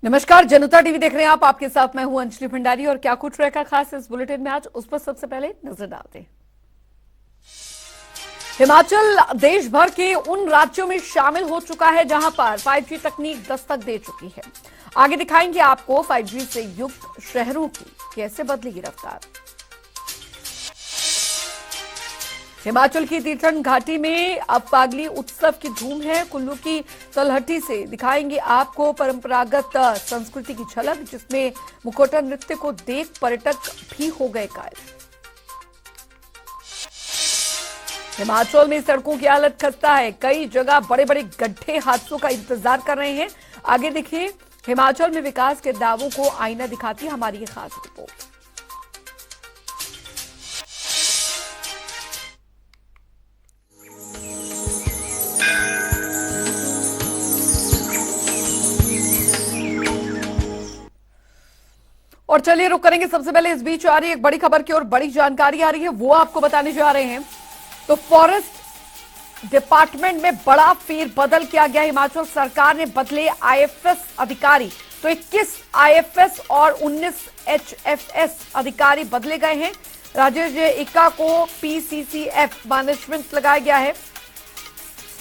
नमस्कार, जनता टीवी देख रहे हैं आप। आपके साथ मैं हूं अंजलि भंडारी और क्या कुछ रहेगा खास इस बुलेटिन में आज, उस पर सबसे पहले नजर डालते हैं। हिमाचल देश भर के उन राज्यों में शामिल हो चुका है जहां पर 5G तकनीक दस्तक दे चुकी है। आगे दिखाएंगे आपको 5G से युक्त शहरों की कैसे बदलेगी रफ्तार। हिमाचल की तीर्थन घाटी में अब फागली उत्सव की धूम है। कुल्लू की तलहटी से दिखाएंगे आपको परंपरागत संस्कृति की झलक, जिसमें मुखौटा नृत्य को देख पर्यटक भी हो गए कायल। हिमाचल में सड़कों की हालत खस्ता है। कई जगह बड़े बड़े गड्ढे हादसों का इंतजार कर रहे हैं। आगे देखिए, हिमाचल में विकास के दावों को आईना दिखाती है हमारी ये खास रिपोर्ट। और चलिए रुक करेंगे सबसे पहले इस बीच आ रही एक बड़ी खबर की और बड़ी जानकारी आ रही है, वो आपको बताने जा रहे हैं। तो फॉरेस्ट डिपार्टमेंट में बड़ा फेरबदल किया गया। हिमाचल सरकार ने बदले आईएफएस अधिकारी। तो 21 आईएफएस और 19 एचएफएस अधिकारी बदले गए हैं। राजेश इक्का को पीसीसीएफ मैनेजमेंट लगाया गया है।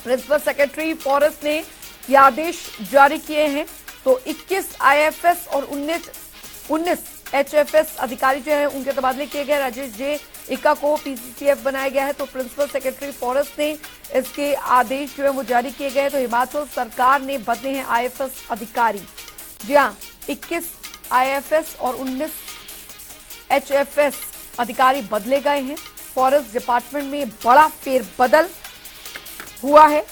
प्रिंसिपल सेक्रेटरी फॉरेस्ट ने यह आदेश जारी किए हैं। तो 21 आईएफएस और 19 एचएफएस अधिकारी जो है उनके तबादले किए गए। राजेश इक्का को पीसीसीएफ बनाया गया है। तो प्रिंसिपल सेक्रेटरी फॉरेस्ट ने इसके आदेश जो है वो जारी किए गए। तो हिमाचल सरकार ने बदले हैं आईएफएस अधिकारी। जी हाँ, 21 आईएफएस और 19 एचएफएस अधिकारी बदले गए हैं। फॉरेस्ट डिपार्टमेंट में बड़ा फेरबदल हुआ है।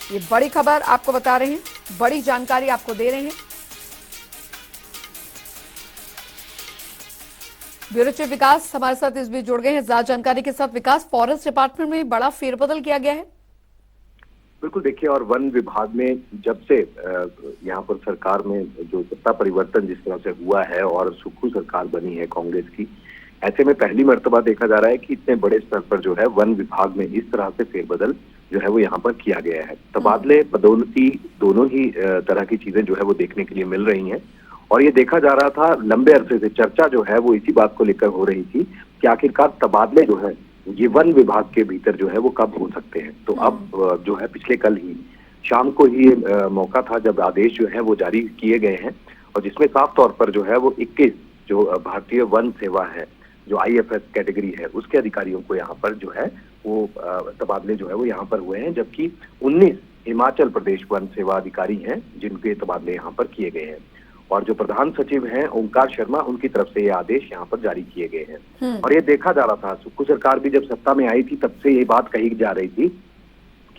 ये बड़ी खबर आपको बता रहे हैं, बड़ी जानकारी आपको दे रहे हैं। ब्यूरो चीफ विकास हमारे साथ इस बीच जुड़ गए हैं ज्यादा जानकारी के साथ। विकास, फॉरेस्ट डिपार्टमेंट में बड़ा फेरबदल किया गया है। बिल्कुल, देखिए, और वन विभाग में जब से यहाँ पर सरकार में जो सत्ता परिवर्तन जिस तरह से हुआ है और सुक्खू सरकार बनी है कांग्रेस की, ऐसे में पहली मर्तबा देखा जा रहा है कि इतने बड़े स्तर पर जो है वन विभाग में इस तरह से फेरबदल जो है वो यहाँ पर किया गया है। तबादले, पदोन्नति, दोनों ही तरह की चीजें जो है वो देखने के लिए मिल रही हैं। और ये देखा जा रहा था, लंबे अरसे से चर्चा जो है वो इसी बात को लेकर हो रही थी कि आखिरकार तबादले जो है ये वन विभाग के भीतर जो है वो कब हो सकते हैं। तो अब जो है पिछले कल ही शाम को ही मौका था जब आदेश जो है वो जारी किए गए हैं, और जिसमें साफ तौर पर जो है वो 21 जो भारतीय वन सेवा है, जो आईएफएस कैटेगरी है, उसके अधिकारियों को यहाँ पर जो है वो तबादले जो है वो यहाँ पर हुए हैं। जबकि 19 हिमाचल प्रदेश वन सेवा अधिकारी हैं जिनके तबादले यहाँ पर किए गए हैं। और जो प्रधान सचिव हैं ओंकार शर्मा, उनकी तरफ से ये आदेश यहाँ पर जारी किए गए हैं। और ये देखा जा रहा था, सुक्खू सरकार भी जब सत्ता में आई थी तब से ये बात कही जा रही थी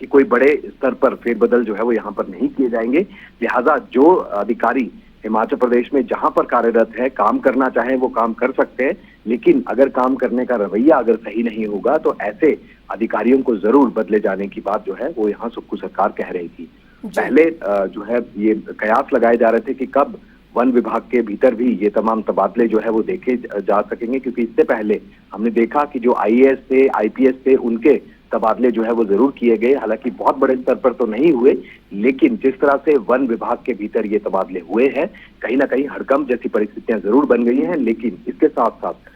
कि कोई बड़े स्तर पर फेरबदल जो है वो यहाँ पर नहीं किए जाएंगे। लिहाजा जो अधिकारी हिमाचल प्रदेश में जहां पर कार्यरत है, काम करना चाहे वो काम कर सकते हैं, लेकिन अगर काम करने का रवैया अगर सही नहीं होगा तो ऐसे अधिकारियों को जरूर बदले जाने की बात जो है वो यहाँ सुक्खू सरकार कह रही थी। पहले जो है ये कयास लगाए जा रहे थे कि कब वन विभाग के भीतर भी ये तमाम तबादले जो है वो देखे जा सकेंगे, क्योंकि इससे पहले हमने देखा कि जो आईएएस थे, आईपीएस थे, उनके तबादले जो है वो जरूर किए गए। हालांकि बहुत बड़े स्तर पर तो नहीं हुए, लेकिन जिस तरह से वन विभाग के भीतर ये तबादले हुए हैं, कहीं ना कहीं हड़कंप जैसी परिस्थितियां जरूर बन गई हैं। लेकिन इसके साथ साथ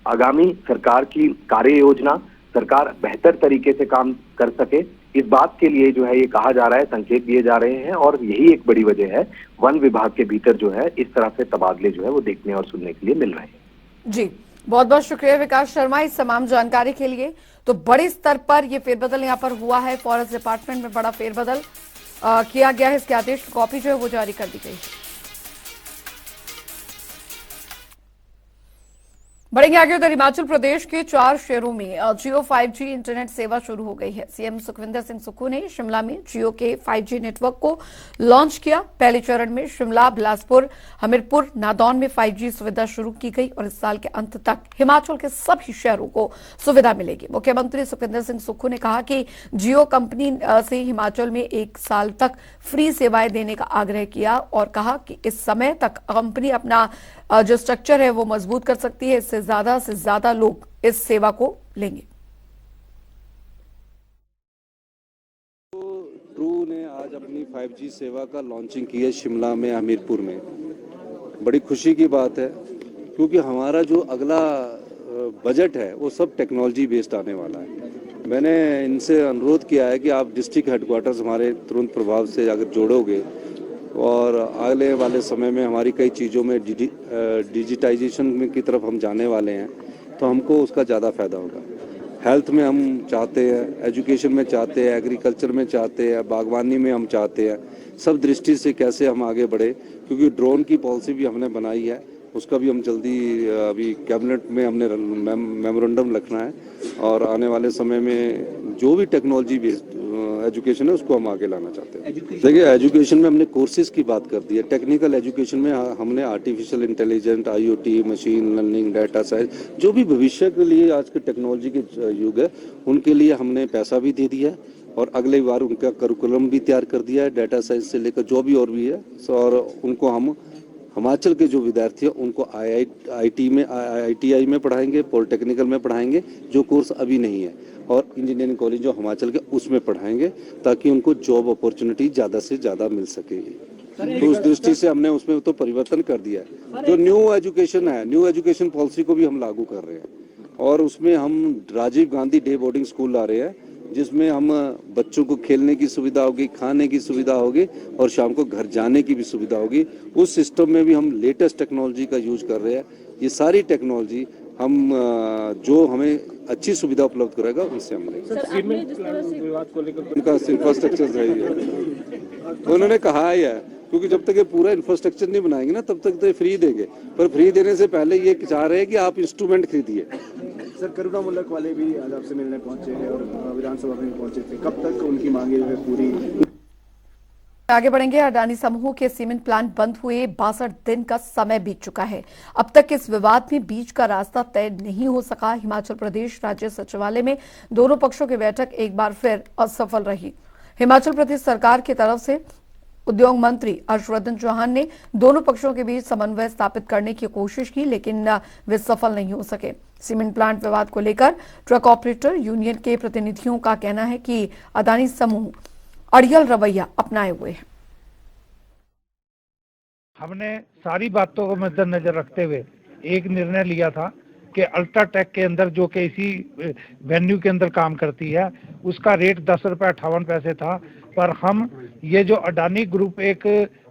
आगामी सरकार की कार्य योजना, सरकार बेहतर तरीके से काम कर सके, इस बात के लिए जो है ये कहा जा रहा है, संकेत दिए जा रहे हैं। और यही एक बड़ी वजह है वन विभाग के भीतर जो है इस तरह से तबादले जो है वो देखने और सुनने के लिए मिल रहे हैं। जी, बहुत बहुत शुक्रिया विकास शर्मा इस तमाम जानकारी के लिए। तो बड़े स्तर पर यह फेरबदल यहाँ पर हुआ है। फॉरेस्ट डिपार्टमेंट में बड़ा फेरबदल किया गया है। इसके आदेश की कॉपी जो है वो जारी कर दी गई है। बढ़ेंगे आगे। उधर हिमाचल प्रदेश के 4 शहरों में जियो 5G इंटरनेट सेवा शुरू हो गई है। सीएम सुखविंदर सिंह सुक्खू ने शिमला में जियो के 5G नेटवर्क को लॉन्च किया। पहले चरण में शिमला, बिलासपुर, हमीरपुर, नादौन में 5G सुविधा शुरू की गई और इस साल के अंत तक हिमाचल के सभी शहरों को सुविधा मिलेगी। मुख्यमंत्री सुखविंदर सिंह सुक्खू ने कहा कि जियो कंपनी से हिमाचल में 1 साल तक फ्री सेवाएं देने का आग्रह किया और कहा कि इस समय तक कंपनी अपना जो स्ट्रक्चर है वो मजबूत कर सकती है। इससे ज्यादा से ज्यादा लोग इस सेवा को लेंगे। क्रू ने आज अपनी 5G सेवा का लॉन्चिंग की है शिमला में, हमीरपुर में। बड़ी खुशी की बात है क्योंकि हमारा जो अगला बजट है वो सब टेक्नोलॉजी बेस्ड आने वाला है। मैंने इनसे अनुरोध किया है कि आप डिस्ट्रिक्ट हेडक्वार्टर्स हमारे तुरंत प्रभाव से अगर जोड़ोगे और आने वाले समय में हमारी कई चीज़ों में डिजिटाइजेशन की तरफ हम जाने वाले हैं तो हमको उसका ज़्यादा फायदा होगा। हेल्थ में हम चाहते हैं, एजुकेशन में चाहते हैं, एग्रीकल्चर में चाहते हैं, बागवानी में हम चाहते हैं। सब दृष्टि से कैसे हम आगे बढ़े, क्योंकि ड्रोन की पॉलिसी भी हमने बनाई है, उसका भी हम जल्दी अभी कैबिनेट में हमने मेमोरेंडम रखना है और आने वाले समय में जो भी टेक्नोलॉजी बेस्ड एजुकेशन है उसको हम आगे लाना चाहते हैं। देखिए, एजुकेशन में हमने कोर्सेज की बात कर दी है। टेक्निकल एजुकेशन में हमने artificial intelligence, IoT, machine learning, data science, जो भी भविष्य के लिए आज के टेक्नोलॉजी के युग है उनके लिए हमने पैसा भी दे दिया है और अगली बार उनका करिकुलम भी तैयार कर दिया है, डाटा साइंस से लेकर जो भी और भी है। और उनको हम हिमाचल के जो विद्यार्थी हैं उनको IITI में पढ़ाएंगे, पॉलिटेक्निकल में पढ़ाएंगे जो कोर्स अभी नहीं है, और इंजीनियरिंग कॉलेज जो हिमाचल के उसमें पढ़ाएंगे ताकि उनको जॉब अपॉर्चुनिटी ज़्यादा से ज़्यादा मिल सके। तो उस दृष्टि से हमने उसमें तो परिवर्तन कर दिया है। जो न्यू एजुकेशन है, न्यू एजुकेशन पॉलिसी को भी हम लागू कर रहे हैं और उसमें हम Rajiv Gandhi day boarding school ला रहे हैं जिसमें हम बच्चों को खेलने की सुविधा होगी, खाने की सुविधा होगी और शाम को घर जाने की भी सुविधा होगी। उस सिस्टम में भी हम लेटेस्ट टेक्नोलॉजी का यूज कर रहे हैं। ये सारी टेक्नोलॉजी हम जो हमें अच्छी सुविधा उपलब्ध कराएगा उनसे हम उनका इंफ्रास्ट्रक्चर सही है। तो उन्होंने कहा ही है क्योंकि जब तक ये पूरा इंफ्रास्ट्रक्चर नहीं बनाएंगे ना तब तक तो फ्री देंगे, पर फ्री देने से पहले ये चाह रहे हैं कि आप इंस्ट्रूमेंट खरीदिए। सर, करुणा मुल्लक वाले भी आज आपसे मिलने पहुंचे हैं और विधानसभा में पहुंचे थे, कब तक उनकी मांगे जो है पूरी? आगे बढ़ेंगे। अडानी समूह के सीमेंट प्लांट बंद हुए 62 दिन का समय बीत चुका है। अब तक इस विवाद में बीच का रास्ता तय नहीं हो सका। हिमाचल प्रदेश राज्य सचिवालय में दोनों पक्षों की बैठक एक बार फिर असफल रही। हिमाचल प्रदेश सरकार की तरफ से उद्योग मंत्री हर्षवर्धन चौहान ने दोनों पक्षों के बीच समन्वय स्थापित करने की कोशिश की, लेकिन वे सफल नहीं हो सके। सीमेंट प्लांट विवाद को लेकर ट्रक ऑपरेटर यूनियन के प्रतिनिधियों का कहना है कि अडानी समूह अड़ियल रवैया अपनाए हुए हैं। हमने सारी बातों को मद्देनजर रखते हुए एक निर्णय लिया था कि अल्ट्राटेक के अंदर जो कि इसी वेन्यू के अंदर काम करती है उसका रेट 10 रुपये 58 पैसे था, पर हम ये जो अडानी ग्रुप एक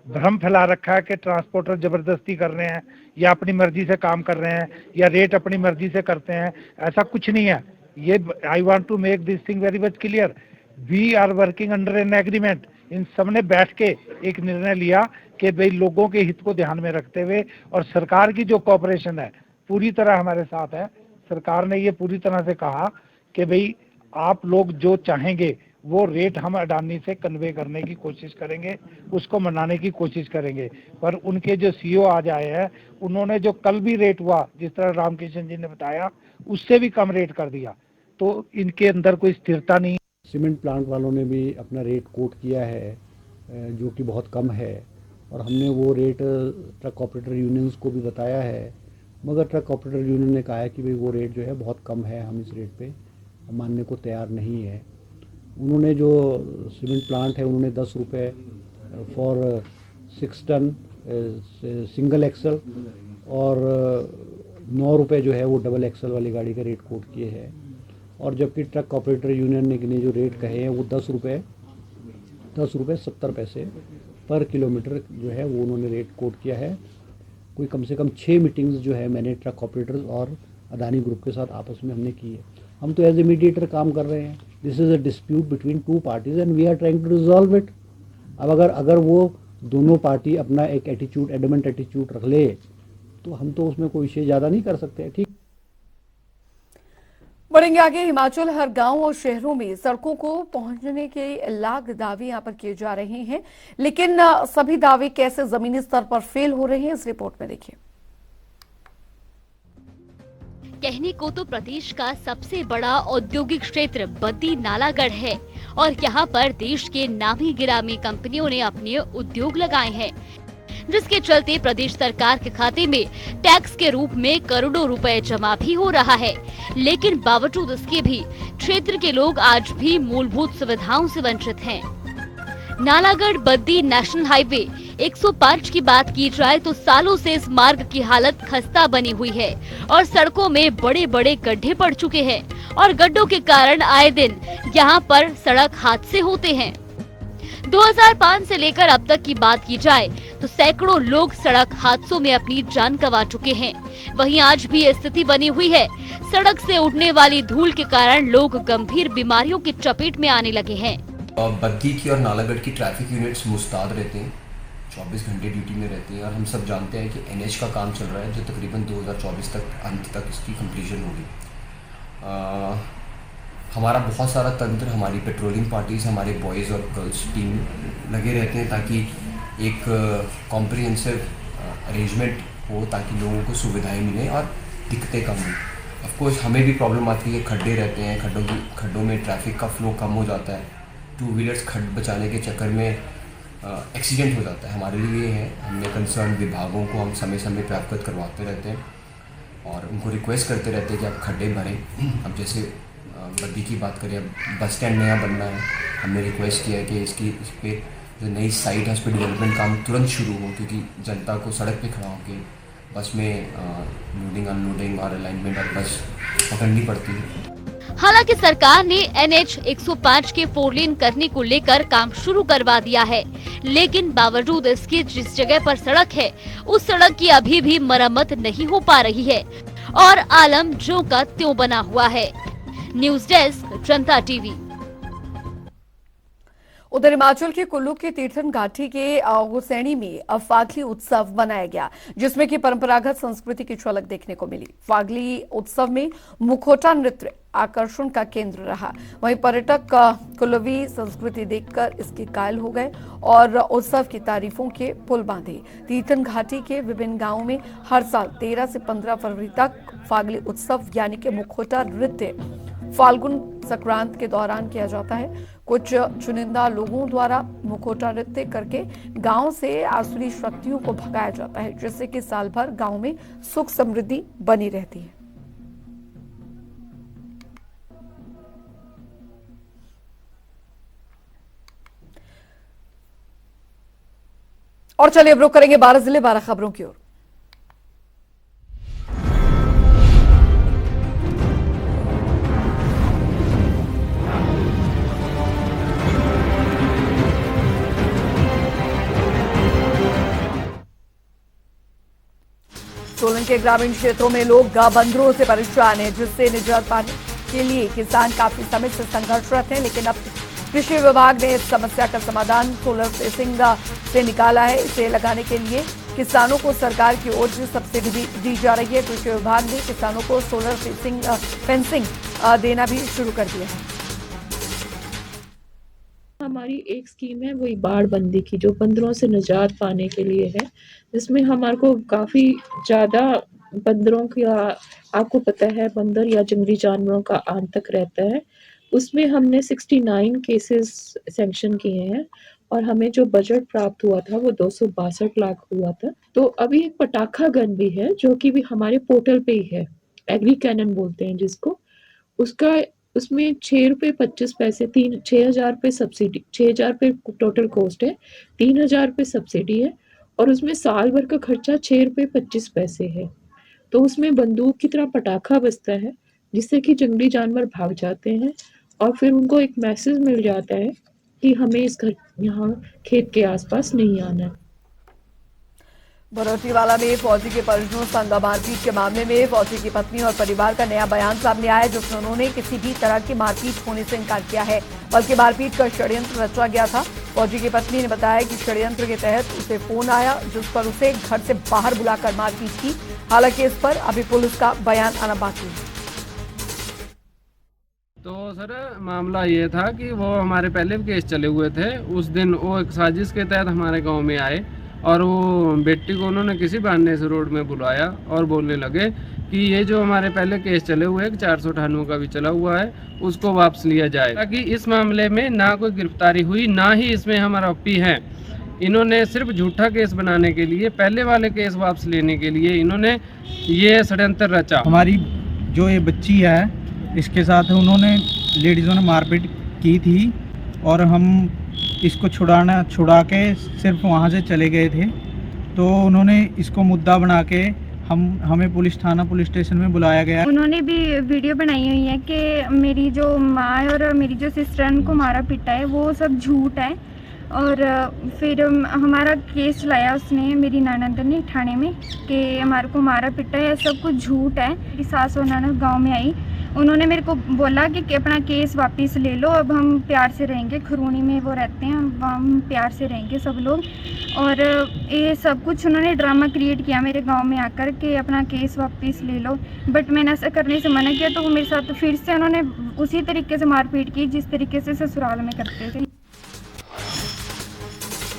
भ्रम फैला रखा है कि ट्रांसपोर्टर जबरदस्ती कर रहे हैं या अपनी मर्जी से काम कर रहे हैं या रेट अपनी मर्जी से करते हैं, ऐसा कुछ नहीं है। ये I want to make this thing very much clear, we are working under an agreement. इन सबने बैठ के एक निर्णय लिया कि भाई लोगों के हित को ध्यान में रखते हुए, और सरकार की जो कोऑपरेशन है पूरी तरह हमारे साथ है। सरकार ने ये पूरी तरह से कहा कि भाई आप लोग जो चाहेंगे वो रेट हम अडानी से कन्वे करने की कोशिश करेंगे, उसको मनाने की कोशिश करेंगे। पर उनके जो CEO आज आए हैं उन्होंने जो कल भी रेट हुआ जिस तरह रामकिशन जी ने बताया उससे भी कम रेट कर दिया, तो इनके अंदर कोई स्थिरता नहीं। सीमेंट प्लांट वालों ने भी अपना रेट कोट किया है जो कि बहुत कम है, और हमने वो रेट ट्रक ऑपरेटर यूनियंस को भी बताया है, मगर ट्रक ऑपरेटर यूनियन ने कहा है कि भाई वो रेट जो है बहुत कम है, हम इस रेट पे मानने को तैयार नहीं है। उन्होंने जो सीमेंट प्लांट है उन्होंने 10 रुपये फॉर 6 टन सिंगल एक्सल और 9 रुपये जो है वो डबल एक्सल वाली गाड़ी का रेट कोट किए हैं, और जबकि ट्रक ऑपरेटर यूनियन ने जो रेट कहे हैं वो 10 रुपये 70 पैसे पर किलोमीटर जो है वो उन्होंने रेट कोट किया है। कोई कम से कम 6 मीटिंग्स जो है मैंने ट्रक ऑपरेटर्स और अडानी ग्रुप के साथ आपस में हमने की है। हम तो एज ए मीडिएटर काम कर रहे हैं। This is a dispute between 2 parties and we are trying to resolve it. अब अगर वो दोनों पार्टी अपना एक एटीट्यूड, एडमेंट एटीट्यूड रख ले तो हम तो उसमें कोई विषय ज़्यादा नहीं कर सकते। ठीक, बढ़ेंगे आगे। हिमाचल हर गांव और शहरों में सड़कों को पहुंचने के लाख दावे यहां पर किए जा रहे हैं, लेकिन सभी दावे कैसे जमीनी स्तर पर फेल हो रहे हैं इस रिपोर्ट में देखिए। कहने को तो प्रदेश का सबसे बड़ा औद्योगिक क्षेत्र बद्दी नालागढ़ है और यहाँ पर देश के नामी गिरामी कंपनियों ने अपने उद्योग लगाए हैं, जिसके चलते प्रदेश सरकार के खाते में टैक्स के रूप में करोड़ों रुपए जमा भी हो रहा है। लेकिन बावजूद इसके भी क्षेत्र के लोग आज भी मूलभूत सुविधाओं से वंचित हैं। नालागढ़ बद्दी नेशनल हाईवे 105 की बात की जाए तो सालों से इस मार्ग की हालत खस्ता बनी हुई है और सड़कों में बड़े बड़े गड्ढे पड़ चुके हैं और गड्ढों के कारण आए दिन यहाँ पर सड़क हादसे होते हैं। 2005 से लेकर अब तक की बात की जाए तो सैकड़ों लोग सड़क हादसों में अपनी जान गंवा चुके हैं। वहीं आज भी ये स्थिति बनी हुई है। सड़क से उड़ने वाली धूल के कारण लोग गंभीर बीमारियों की चपेट में आने लगे हैं। बद्दी की और नालागढ़ की ट्रैफिक यूनिट्स मुस्तैद रहते हैं, 24 घंटे ड्यूटी में रहते हैं और हम सब जानते हैं कि NH का काम चल रहा है जो तकरीबन 2024 तक अंत तक इसकी कंप्लीशन होगी। हमारा बहुत सारा तंत्र, हमारी पेट्रोलिंग पार्टीज़, हमारे बॉयज़ और गर्ल्स टीम लगे रहते हैं ताकि एक कॉम्प्रिहेंसिव अरेंजमेंट हो ताकि लोगों को सुविधाएं मिलें और दिक्कतें कम हों। ऑफ कोर्स हमें भी प्रॉब्लम आती है, खड्डे रहते हैं, खड्डों में ट्रैफिक का फ्लो कम हो जाता है, 2 व्हीलर्स खड्ड बचाने के चक्कर में एक्सीडेंट हो जाता है। हमारे लिए है, हमने कंसर्न विभागों को हम समय समय पर अवगत करवाते रहते हैं और उनको रिक्वेस्ट करते रहते हैं कि आप खड्डे भरें। अब जैसे बद्दी की बात करें, अब बस स्टैंड नया बनना है, हमने रिक्वेस्ट किया है कि इस पे जो नई साइट है उस पर डेवलपमेंट काम तुरंत शुरू हो क्योंकि जनता को सड़क पे खड़ा होकर बस में लोडिंग अनलोडिंग और अलाइनमेंट और बस पकड़नी पड़ती है। हालांकि सरकार ने NH 105 के 4 लेन करने को लेकर काम शुरू करवा दिया है, लेकिन बावजूद इसके जिस जगह पर सड़क है उस सड़क की अभी भी मरम्मत नहीं हो पा रही है और आलम ज्यों का त्यों बना हुआ है। न्यूज डेस्क, जनता टीवी। उधर हिमाचल के कुल्लू के तीर्थन घाटी के हुसैनी में फागली उत्सव मनाया गया जिसमें कि परंपरागत संस्कृति की झलक देखने को मिली। फागली उत्सव में मुखौटा नृत्य आकर्षण का केंद्र रहा। वहीं पर्यटक कुल्लवी संस्कृति देखकर इसके कायल हो गए और उत्सव की तारीफों के पुल बांधे। तीर्थन घाटी के विभिन्न गांवों में हर साल 13 से 15 फरवरी तक फागली उत्सव यानी कि मुखौटा नृत्य फाल्गुन संक्रांत के दौरान किया जाता है। कुछ चुनिंदा लोगों द्वारा मुखौटा नृत्य करके गांव से आसुरी शक्तियों को भगाया जाता है जिससे कि साल भर गांव में सुख समृद्धि बनी रहती है। और चलिए अब रुक करेंगे 12 जिले 12 खबरों की ओर। सोलन के ग्रामीण क्षेत्रों में लोग बंदरों से परेशान हैं जिससे निजात पाने के लिए किसान काफी समय से संघर्षरत हैं, लेकिन अब कृषि विभाग ने इस समस्या का समाधान सोलर फेंसिंग से निकाला है। इसे लगाने के लिए किसानों को सरकार की ओर से सब्सिडी भी दी जा रही है। कृषि विभाग ने किसानों को सोलर फेंसिंग देना भी शुरू कर दिया है। हमारी एक स्कीम है वही बाढ़ बंदी की जो बंदरों से निजात पाने के लिए है, जिसमें हमारे को काफ़ी ज़्यादा बंदरों की आपको पता है बंदर या जंगली जानवरों का आतंक रहता है। उसमें हमने 69 केसेस सैंक्शन किए हैं और हमें जो बजट प्राप्त हुआ था वो 262 लाख हुआ था। तो अभी एक पटाखा गन भी है जो कि भी हमारे पोर्टल पे ही है, एग्री कैनन बोलते हैं जिसको। उसमें 6 रुपये 25 पैसे 6,000 रुपये सब्सिडी, 6,000 रुपये टोटल कॉस्ट है, 3,000 रुपये सब्सिडी है और उसमें साल भर का खर्चा 6 रुपये 25 पैसे है। तो उसमें बंदूक की तरह पटाखा बजता है जिससे कि जंगली जानवर भाग जाते हैं और फिर उनको एक मैसेज मिल जाता है कि हमें इस घर यहाँ खेत के आसपास नहीं आना है। बरोटीवाला में फौजी के परिजनों संग मारपीट के मामले में फौजी की पत्नी और परिवार का नया बयान सामने आया जिसमें उन्होंने किसी भी तरह की मारपीट होने से इनकार किया है, बल्कि मारपीट का षड्यंत्र रचा गया था। फौजी की पत्नी ने बताया कि षड्यंत्र के तहत उसे फोन आया जिस पर उसे घर से बाहर बुलाकर मारपीट की। हालांकि इस पर अभी पुलिस का बयान आना बाकी है। तो सर मामला ये था कि वो हमारे पहले भी केस चले हुए थे। उस दिन वो एक साजिश के तहत हमारे गांव में आए और वो बेटी को उन्होंने किसी बहाने से रोड में बुलाया और बोलने लगे कि ये जो हमारे पहले केस चले हुए हैं 498 का भी चला हुआ है उसको वापस लिया जाए, ताकि इस मामले में ना कोई गिरफ्तारी हुई ना ही इसमें हम आरोपी हैं। इन्होंने सिर्फ झूठा केस बनाने के लिए, पहले वाले केस वापस लेने के लिए इन्होंने ये षड्यंत्र रचा। हमारी जो ये बच्ची है इसके साथ उन्होंने लेडीज़ों ने मारपीट की थी और हम इसको छुड़ा के सिर्फ वहाँ से चले गए थे। तो उन्होंने इसको मुद्दा बना के हमें पुलिस स्टेशन में बुलाया गया। उन्होंने भी वीडियो बनाई हुई है कि मेरी जो माँ और मेरी जो सिस्टर को मारा पीटा है वो सब झूठ है। और फिर हमारा केस लाया उसने, मेरी ननद ने, थाने में कि हमारे को मारा पीटा है, सब कुछ झूठ है। मेरी सास और ननद गांव में आई, उन्होंने मेरे को बोला कि अपना केस वापस ले लो, अब हम प्यार से रहेंगे। खरूनी में वो रहते हैं, हम प्यार से रहेंगे सब लोग। और ये सब कुछ उन्होंने ड्रामा क्रिएट किया मेरे गांव में आकर के अपना केस वापस ले लो। बट मैंने ऐसा करने से मना किया, तो वो मेरे साथ फिर से उन्होंने उसी तरीके से मारपीट की जिस तरीके से ससुराल में करते थे।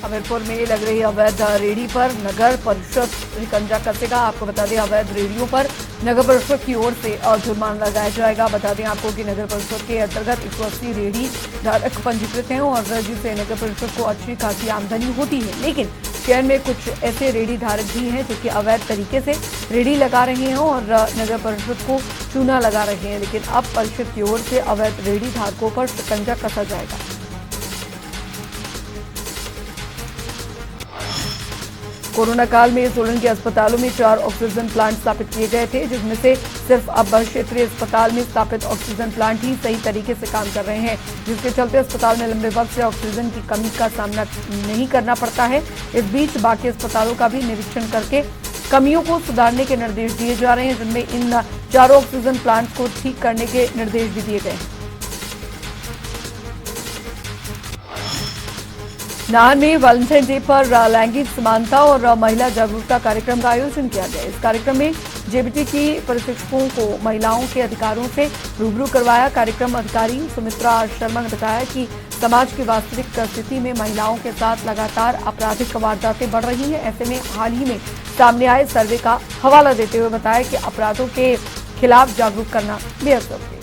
हमीरपुर में लग रही अवैध रेहड़ी पर नगर परिषद शिकंजा कसेगा। आपको बता दें, अवैध रेहड़ियों पर नगर परिषद की ओर से जुर्माना लगाया जाएगा। बता दें आपको कि नगर परिषद के अंतर्गत 180 रेहड़ी धारक पंजीकृत हैं और जिससे नगर परिषद को अच्छी खासी आमदनी होती है। लेकिन शहर में कुछ ऐसे रेहड़ी धारक भी हैं जो कि अवैध तरीके से रेहड़ी लगा रहे हैं और नगर परिषद को चूना लगा रहे हैं। लेकिन अब परिषद की ओर से अवैध रेहड़ी धारकों पर शिकंजा कसा जाएगा। कोरोना काल में सोलन के अस्पतालों में 4 ऑक्सीजन प्लांट स्थापित किए गए थे, जिसमें से सिर्फ अब क्षेत्रीय अस्पताल में स्थापित ऑक्सीजन प्लांट ही सही तरीके से काम कर रहे हैं, जिसके चलते अस्पताल में लंबे वक्त से ऑक्सीजन की कमी का सामना नहीं करना पड़ता है। इस बीच बाकी अस्पतालों का भी निरीक्षण करके कमियों को सुधारने के निर्देश दिए जा रहे हैं, जिनमें इन 4 ऑक्सीजन प्लांट को ठीक करने के निर्देश भी दिए गए हैं। नाहन में वैलेंटाइन डे पर लैंगिक समानता और महिला जागरूकता कार्यक्रम का आयोजन किया गया। इस कार्यक्रम में जेबीटी की प्रशिक्षकों को महिलाओं के अधिकारों से रूबरू करवाया। कार्यक्रम अधिकारी सुमित्रा शर्मा ने बताया कि समाज की वास्तविक स्थिति में महिलाओं के साथ लगातार आपराधिक वारदातें बढ़ रही हैं। ऐसे में हाल ही में सामने आए सर्वे का हवाला देते हुए बताया कि अपराधों के खिलाफ जागरूक करना बेहद जरूरी है।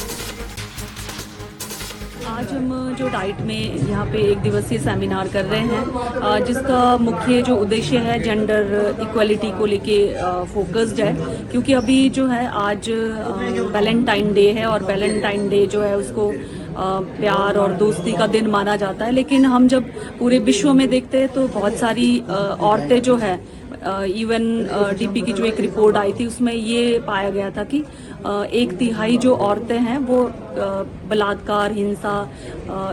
आज हम जो डाइट में यहाँ पे 1 दिवसीय सेमिनार कर रहे हैं, जिसका मुख्य जो उद्देश्य है जेंडर इक्वलिटी को लेके फोकस्ड है, क्योंकि अभी जो है आज वैलेंटाइन डे है और वैलेंटाइन डे जो है उसको प्यार और दोस्ती का दिन माना जाता है। लेकिन हम जब पूरे विश्व में देखते हैं तो बहुत सारी औरतें जो है, इवन डीपी की जो एक रिपोर्ट आई थी उसमें ये पाया गया था कि 1/3 जो औरतें हैं वो बलात्कार, हिंसा,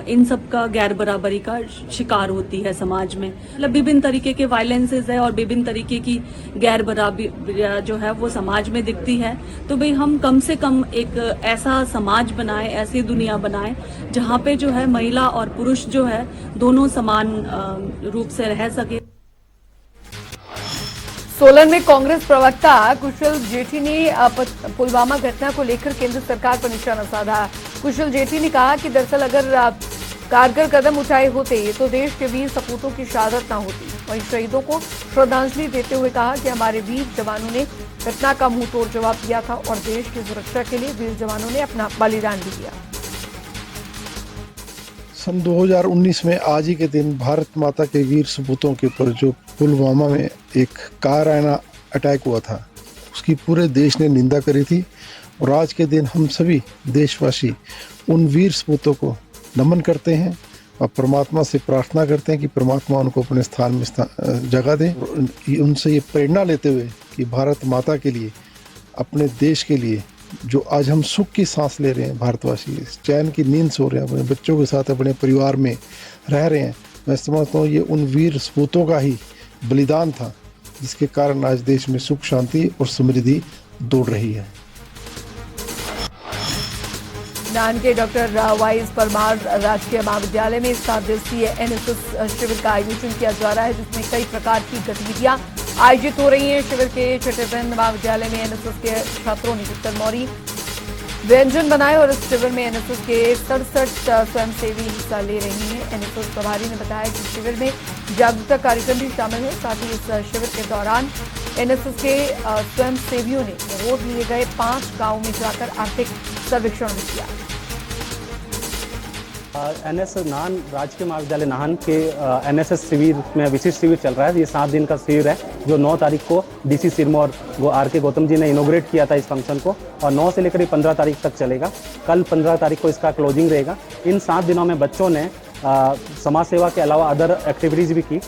इन सब का गैर बराबरी का शिकार होती है समाज में। मतलब विभिन्न तरीके के वायलेंसेस है और विभिन्न तरीके की गैर बराबरी जो है वो समाज में दिखती है। तो भाई हम कम से कम एक ऐसा समाज बनाएं, ऐसी दुनिया बनाएं जहाँ पे जो है महिला और पुरुष जो है दोनों समान रूप से रह सके। सोलन में कांग्रेस प्रवक्ता कुशल जेठी ने पुलवामा घटना को लेकर केंद्र सरकार पर निशाना साधा। कुशल जेठी ने कहा कि दरअसल अगर कारगर कदम उठाए होते तो देश के वीर सपूतों की शहादत न होती। वहीं शहीदों को श्रद्धांजलि देते हुए कहा कि हमारे वीर जवानों ने घटना का मुंह तोड़ जवाब दिया था और देश की सुरक्षा के लिए वीर जवानों ने अपना बलिदान भी दिया। सन 2019 में आज ही के दिन भारत माता के वीर सपूतों के ऊपर जो पुलवामा में एक कायराना अटैक हुआ था, उसकी पूरे देश ने निंदा करी थी। और आज के दिन हम सभी देशवासी उन वीर सपूतों को नमन करते हैं और परमात्मा से प्रार्थना करते हैं कि परमात्मा उनको अपने स्थान में जगह दें। उनसे ये प्रेरणा लेते हुए कि भारत माता के लिए, अपने देश के लिए जो आज हम सुख की सांस ले रहे हैं, भारतवासी चैन की नींद सो रहे हैं, अपने बच्चों के साथ अपने परिवार में रह रहे हैं, मैं समझता हूँ ये उन वीर सपूतों का ही बलिदान था जिसके कारण आज देश में सुख, शांति और समृद्धि दौड़ रही है। नाहन के डॉक्टर वाइस परमार राजकीय महाविद्यालय में 7 दिवसीय एनएसएस शिविर का आयोजन किया जा रहा है, जिसमें कई प्रकार की गतिविधियां आयोजित हो रही हैं। शिविर के छठे दिन महाविद्यालय में एनएसएस के छात्रों ने चिकन मौरी व्यंजन बनाए और इस शिविर में एनएसएस के 67 स्वयंसेवी हिस्सा ले रही हैं। एनएसएस प्रभारी ने बताया कि शिविर में जागरूकता कार्यक्रम भी शामिल है। साथ ही इस शिविर के दौरान एनएसएस के स्वयंसेवियों ने गोद लिए गए 5 गांवों में जाकर आर्थिक सर्वेक्षण भी किया। एनएसएस नाहन राजकीय महाविद्यालय नाहन के एनएसएस शिविर में विशिष्ट शिविर चल रहा है। ये 7 दिन का शिविर है जो 9 तारीख को डीसी सिरमौर आर.के. गौतम जी ने इनोग्रेट किया था इस फंक्शन को, और 9 से लेकर 15 तारीख तक चलेगा। कल 15 तारीख को इसका क्लोजिंग रहेगा। इन 7 दिनों में बच्चों ने समाज सेवा के अलावा अदर एक्टिविटीज़ भी की।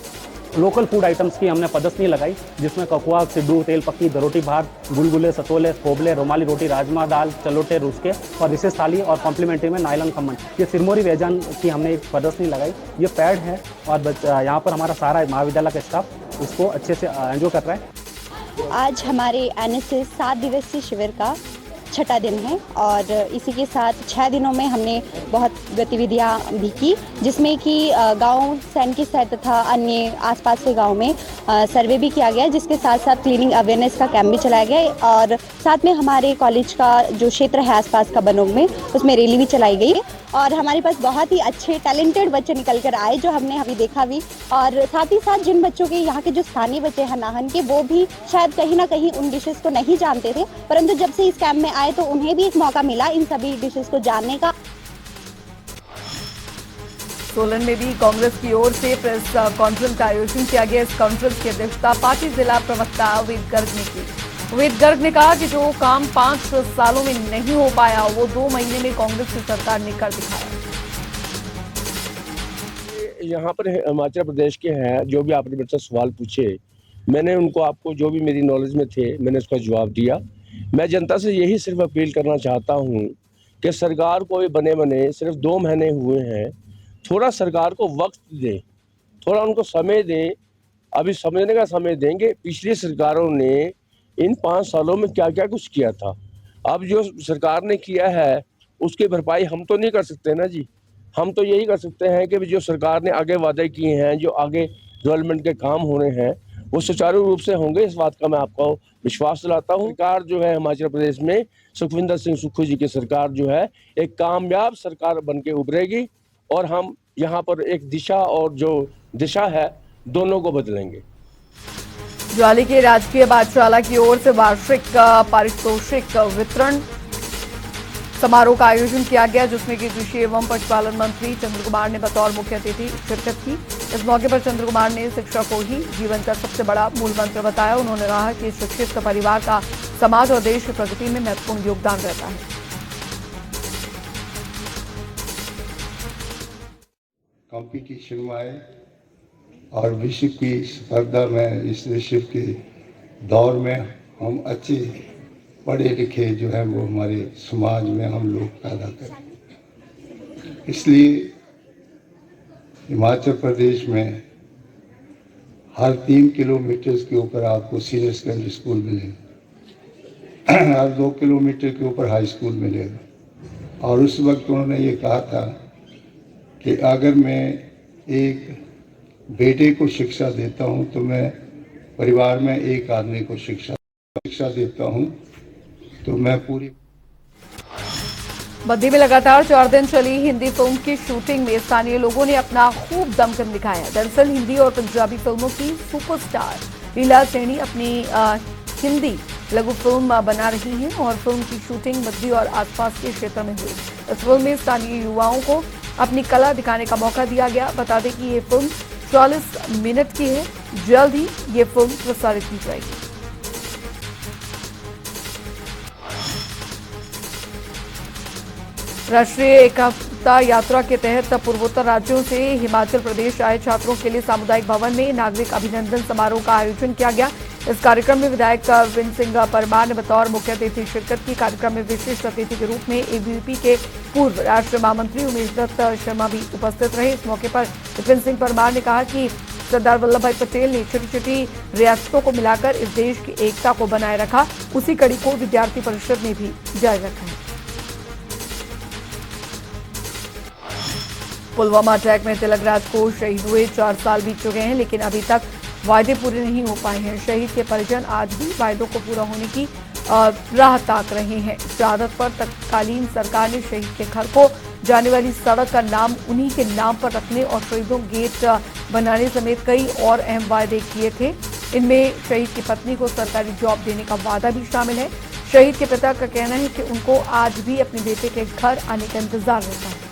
लोकल फूड आइटम्स की हमने प्रदर्शनी लगाई, जिसमें ककुआ, सिड्डू, तेल पक्की, दरोटी भात, गुलगुले, सतोले, खोबले, रोमाली रोटी, राजमा दाल, चलोटे, रुस्के और विशेष थाली और कॉम्प्लीमेंट्री में नायलन खम्मन, ये सिरमौरी व्यंजन की हमने एक प्रदर्शनी लगाई। ये पैड है और यहाँ पर हमारा सारा महाविद्यालय का स्टाफ उसको अच्छे से एंजॉय कर रहा है। आज हमारे एनएसएस 7 दिवसीय शिविर का 6ठा दिन है और इसी के साथ 6 दिनों में हमने बहुत गतिविधियां भी की, जिसमें कि गांव सैनिक सह तथा अन्य आसपास के गांव में सर्वे भी किया गया, जिसके साथ साथ क्लीनिंग अवेयरनेस का कैंप भी चलाया गया और साथ में हमारे कॉलेज का जो क्षेत्र है आसपास का बनोग में, उसमें रैली भी चलाई गई और हमारे पास बहुत ही अच्छे टैलेंटेड बच्चे निकल कर आए, जो हमने अभी देखा भी। और साथ ही साथ जिन बच्चों के यहाँ के जो स्थानीय बच्चे हैं नाहन के, वो भी शायद कहीं ना कहीं उन डिशेस को नहीं जानते थे, परंतु जब से इस कैंप में आए तो उन्हें भी एक मौका मिला इन सभी डिशेस को जानने का। सोलन में भी कांग्रेस की ओर से प्रेस कॉन्फ्रेंस का आयोजन किया गया। इस कॉन्फ्रेंस की अध्यक्षता पार्टी जिला प्रवक्ता वेद गर्ग ने की। वेद गर्ग ने कहा कि जो काम 5 सालों में नहीं हो पाया, वो 2 महीने में कांग्रेस की सरकार ने कर दिखाया। यहाँ पर हिमाचल प्रदेश के हैं, जो भी आपने मुझसे सवाल पूछे, मैंने उनको आपको जो भी मेरी नॉलेज में थे मैंने उसका जवाब दिया। मैं जनता से यही सिर्फ अपील करना चाहता हूँ कि सरकार को भी बने सिर्फ 2 महीने हुए हैं, थोड़ा सरकार को वक्त दें, थोड़ा उनको समय दें। अभी समझने का समय देंगे पिछली सरकारों ने इन 5 सालों में क्या क्या कुछ किया था। अब जो सरकार ने किया है उसकी भरपाई हम तो नहीं कर सकते ना जी। हम तो यही कर सकते हैं कि जो सरकार ने आगे वादे किए हैं, जो आगे डेवलपमेंट के काम होने हैं, वो सुचारू रूप से होंगे। इस बात का मैं आपको विश्वास दिलाता हूँ। सरकार जो है हिमाचल प्रदेश में सुखविंदर सिंह सुक्खू जी की सरकार जो है एक कामयाब सरकार बन के उभरेगी और हम यहाँ पर एक दिशा और जो दिशा है दोनों को बदलेंगे। ज्वाली के राजकीय पाठशाला की ओर से वार्षिक पारितोषिक वितरण समारोह का आयोजन किया गया, जिसमें कि कृषि एवं पशुपालन मंत्री चंद्र कुमार ने बतौर मुख्य अतिथि शिरकत की। इस मौके पर चंद्र कुमार ने शिक्षा को ही जीवन का सबसे बड़ा मूल मंत्र बताया। उन्होंने कहा कि शिक्षित परिवार का समाज और देश की प्रगति में महत्वपूर्ण योगदान रहता है। कंपटीशन में आए और विश्व की स्पर्धा में इस विश्व के दौर में हम अच्छे पढ़े लिखे जो है वो हमारे समाज में हम लोग पैदा करें। इसलिए हिमाचल प्रदेश में हर 3 किलोमीटर के ऊपर आपको सीनियर सेकेंडरी स्कूल मिलेगा, हर 2 किलोमीटर के ऊपर हाई स्कूल मिलेगा। और उस वक्त उन्होंने ये कहा था कि अगर मैं एक बेटे को शिक्षा देता हूं तो मैं परिवार में एक आदमी को शिक्षा देता हूं तो मैं पूरी। बद्दी में लगातार 4 दिन चली हिंदी फिल्म की शूटिंग में स्थानीय लोगों ने अपना खूब दमखम दिखाया। दरअसल हिंदी और पंजाबी फिल्मों की सुपरस्टार लीला सैनी अपनी हिंदी लघु फिल्म बना रही हैं और फिल्म की शूटिंग बद्दी और आसपास के क्षेत्र में हुई। इस फिल्म में स्थानीय युवाओं को अपनी कला दिखाने का मौका दिया गया। बता दें कि ये फिल्म 40 मिनट की है। जल्द ही ये फिल्म प्रसारित की जाएगी। राष्ट्रीय एकता यात्रा के तहत पूर्वोत्तर राज्यों से हिमाचल प्रदेश आए छात्रों के लिए सामुदायिक भवन में नागरिक अभिनंदन समारोह का आयोजन किया गया। इस कार्यक्रम में विधायक विन सिंह परमार ने बतौर मुख्य अतिथि शिरकत की। कार्यक्रम में विशिष्ट अतिथि के रूप में एबीवीपी के पूर्व राष्ट्रीय महामंत्री उमेश दत्त शर्मा भी उपस्थित रहे। इस मौके पर विन सिंह परमार ने कहा कि सरदार वल्लभ भाई पटेल ने छोटी छोटी रियासतों को मिलाकर इस देश की एकता को बनाए रखा। उसी कड़ी को विद्यार्थी परिषद ने भी जारी रखा है। पुलवामा अटैक में तिलक राज को शहीद हुए 4 साल बीत चुके हैं, लेकिन अभी तक वायदे पूरे नहीं हो पाए हैं। शहीद के परिजन आज भी वायदों को पूरा होने की राह ताक रहे हैं। शहादत पर तत्कालीन सरकार ने शहीद के घर को जाने वाली सड़क का नाम उन्हीं के नाम पर रखने और शहीदों गेट बनाने समेत कई और अहम वायदे किए थे। इनमें शहीद की पत्नी को सरकारी जॉब देने का वादा भी शामिल है। शहीद के पिता का कहना है कि उनको आज भी अपने बेटे के घर आने का इंतजार रहता है।